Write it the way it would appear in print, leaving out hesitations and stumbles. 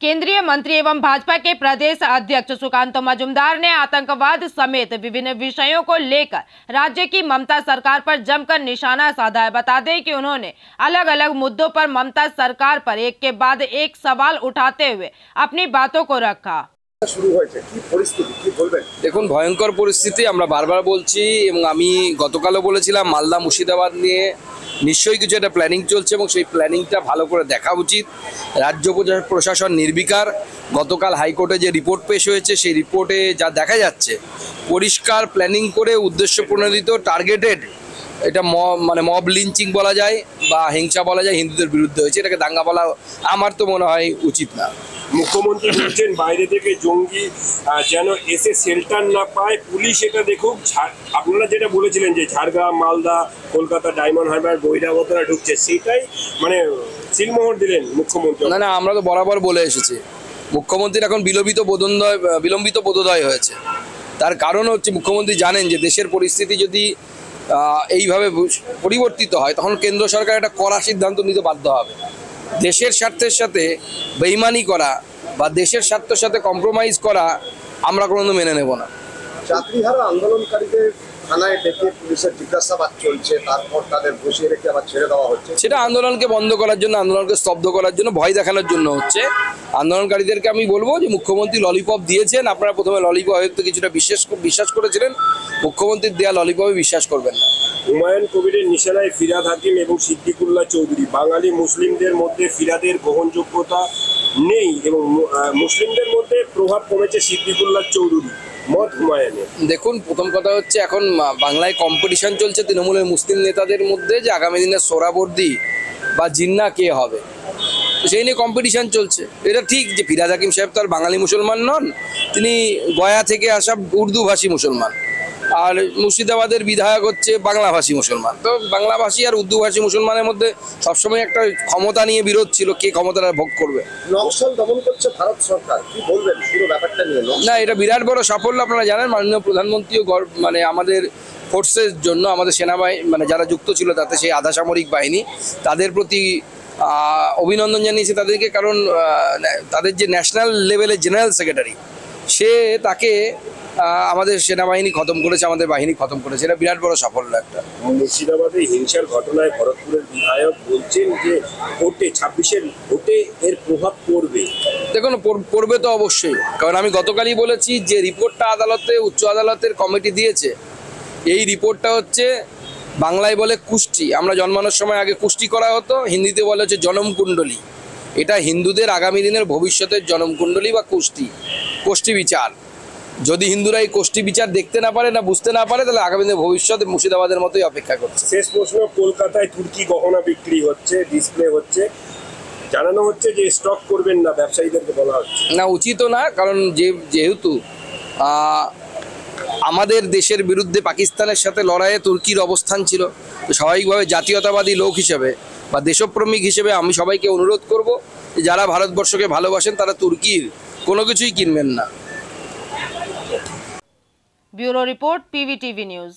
केंद्रीय मंत्री एवं भाजपा के प्रदेश अध्यक्ष सुकांत मजूमदार ने आतंकवाद समेत विभिन्न विषयों को लेकर राज्य की ममता सरकार पर जमकर निशाना साधा है। बता दें कि उन्होंने अलग अलग मुद्दों पर ममता सरकार पर एक के बाद एक सवाल उठाते हुए अपनी बातों को रखा। শুরু হয়েছে কি পরিস্থিতি কি বলবেন? দেখুন, ভয়ঙ্কর পরিস্থিতি আমরা বারবার বলছি এবং আমি গতকালও বলেছিলাম মালদা মুর্শিদাবাদ নিয়ে নিশ্চয়ই কিছু একটা প্ল্যানিং চলছে এবং সেই প্ল্যানিংটা ভালো করে দেখা উচিত। রাজ্য প্রশাসন নির্বিকার। গতকাল হাইকোর্টে যে রিপোর্ট পেশ হয়েছে সেই রিপোর্টে যা দেখা যাচ্ছে পরিষ্কার প্ল্যানিং করে উদ্দেশ্য প্রণোদিত টার্গেটেড এটা মব লিঞ্চিং বলা যায় বা হিংসা বলা যায় হিন্দুদের বিরুদ্ধে হয়েছে। এটাকে দাঙ্গা বলা আমার তো মনে হয় উচিত না। মুখ্যমন্ত্রী বলছেন বাইরে থেকে জঙ্গি যেন এসে শেল্টার না পায়, পুলিশ এটা দেখুক। আপনারা যেটা বলেছিলেন যে ঝাড়গ্রাম, মালদা, কলকাতা, ডায়মন্ড হারবার বহিরাগতরা ঢুকছে, সেটাই মানে সিলমোহর দিলেন মুখ্যমন্ত্রী। না, আমরা তো বরাবর বলে এসেছি মুখ্যমন্ত্রীর এখন বিলম্বিত বোধোদয় হয়েছে। তার কারণ হচ্ছে মুখ্যমন্ত্রী জানেন যে দেশের পরিস্থিতি যদি এইভাবে পরিবর্তিত হয় তখন কেন্দ্র সরকার একটা কড়া সিদ্ধান্ত নিতে বাধ্য হবে। দেশের স্বার্থের সাথে বেইমানি করা বা দেশের স্বার্থের সাথে কম্প্রোমাইজ করা আমরা কোনোদিন মেনে নেব না। চাকরিহারা আন্দোলনকারীদের থানায় ডেকে পুলিশের জিজ্ঞাসাবাদ চলছে, তারপর তাদের বসিয়ে রেখে আবার ছেড়ে দেওয়া হচ্ছে। সেটা আন্দোলনকে বন্ধ করার জন্য, আন্দোলনকে স্তব্ধ করার জন্য, ভয় দেখানোর জন্য হচ্ছে। আন্দোলনকারীদেরকে আমি বলবো যে মুখ্যমন্ত্রী ললিপপ দিয়েছেন, আপনারা প্রথমে ললিপপ হয়তো কিছুটা বিশ্বাস করেছিলেন, মুখ্যমন্ত্রীর দেয়া ললিপপে বিশ্বাস করবেন না। হুমায়ুন কবিরের নিশানায় ফিরহাদ হাকিম এবং সিদ্দিকুল্লাহ চৌধুরী। বাঙালি মুসলিমদের মধ্যে ফিরহাদের গ্রহণযোগ্যতা নেই এবং মুসলিমদের মধ্যে প্রভাব কমেছে সিদ্দিকুল্লাহ চৌধুরী। মত হুমায়ুনের। দেখুন, প্রথম কথা হচ্ছে এখন বাংলায় কম্পিটিশন চলছে তৃণমূলের মুসলিম নেতাদের মধ্যে যে আগামী দিনে সোহরাবর্দী বা জিন্না কে হবে, সেই নিয়ে কম্পিটিশন চলছে। এটা ঠিক যে ফিরহাদ হাকিম সাহেব তো আর বাঙালি মুসলমান নন, তিনি গয়া থেকে আসা উর্দুভাষী মুসলমান, আর মুর্শিদাবাদের বিধায়ক হচ্ছে বাংলাভাষী মুসলমান। তো বাংলাভাষী আর উর্দুভাষী মুসলমানের মধ্যে সবসময় একটা ক্ষমতা নিয়ে বিরোধ ছিল, কে ক্ষমতাটা ভোগ করবে। নকশাল দমন করছে ভারত সরকার, কি বলবেন পুরো ব্যাপারটা নিয়ে? না, এটা বিরাট বড় সাফল্য। আপনারা জানেন মাননীয় প্রধানমন্ত্রীও মানে আমাদের ফোর্সের জন্য, আমাদের সেনাবাহিনী যারা যুক্ত ছিল তাতে সেই আধা সামরিক বাহিনী, তাদের প্রতি অভিনন্দন জানিয়েছে তাদেরকে। কারণ তাদের যে ন্যাশনাল লেভেলের জেনারেল সেক্রেটারি, সে তাকে আমাদের সেনাবাহিনী খতম করেছে, আমাদের বাহিনী খতম করেছে। এটা বিরাট বড় সাফল্য একটা। মুর্শিদাবাদে হিংসার ঘটনায় ভরতপুরের বিধায়ক বলছেন যে ভোটে 26-এর ভোটে এর প্রভাব পড়বে। দেখুন, পড়বে তো অবশ্যই, কারণ আমি গতকালই বলেছি যে রিপোর্টটা উচ্চ আদালতের কমিটি দিয়েছে, এই রিপোর্টটা হচ্ছে বাংলায় বলে কুষ্টি। আমরা জন্মানোর সময় আগে কুষ্টি করা হতো, হিন্দিতে বলে হচ্ছে জনমকুণ্ডলী। এটা হিন্দুদের আগামী দিনের ভবিষ্যতের জনমকুণ্ডলী বা কোষ্ঠী বিচার। যদি হিন্দুরা এই কোষ্ঠী বিচার দেখতে না পারে না বুঝতে না পারে, তাহলে আগামী দিনে ভবিষ্যতে মুর্শিদাবাদের মতোই অপেক্ষা করছে। শেষ প্রশ্ন, কলকাতায় তুর্কি গহনা বিক্রি হচ্ছে, ডিসপ্লে হচ্ছে, জানানো হচ্ছে যে স্টক করবেন না, ব্যবসায়ীদেরকে বলা হচ্ছে। না, উচিতও না, কারণ যেহেতু আমাদের দেশের বিরুদ্ধে পাকিস্তানের সাথে লড়াইয়ে তুর্কির অবস্থান ছিল, তো স্বাভাবিকভাবে জাতীয়তাবাদী লোক হিসেবে বা দেশপ্রেমিক হিসেবে আমি সবাইকে অনুরোধ করব যে যারা ভারতবর্ষকে ভালোবাসেন তারা তুর্কির কোনো কিছুই কিনবেন না। Bureau report, PVTV news.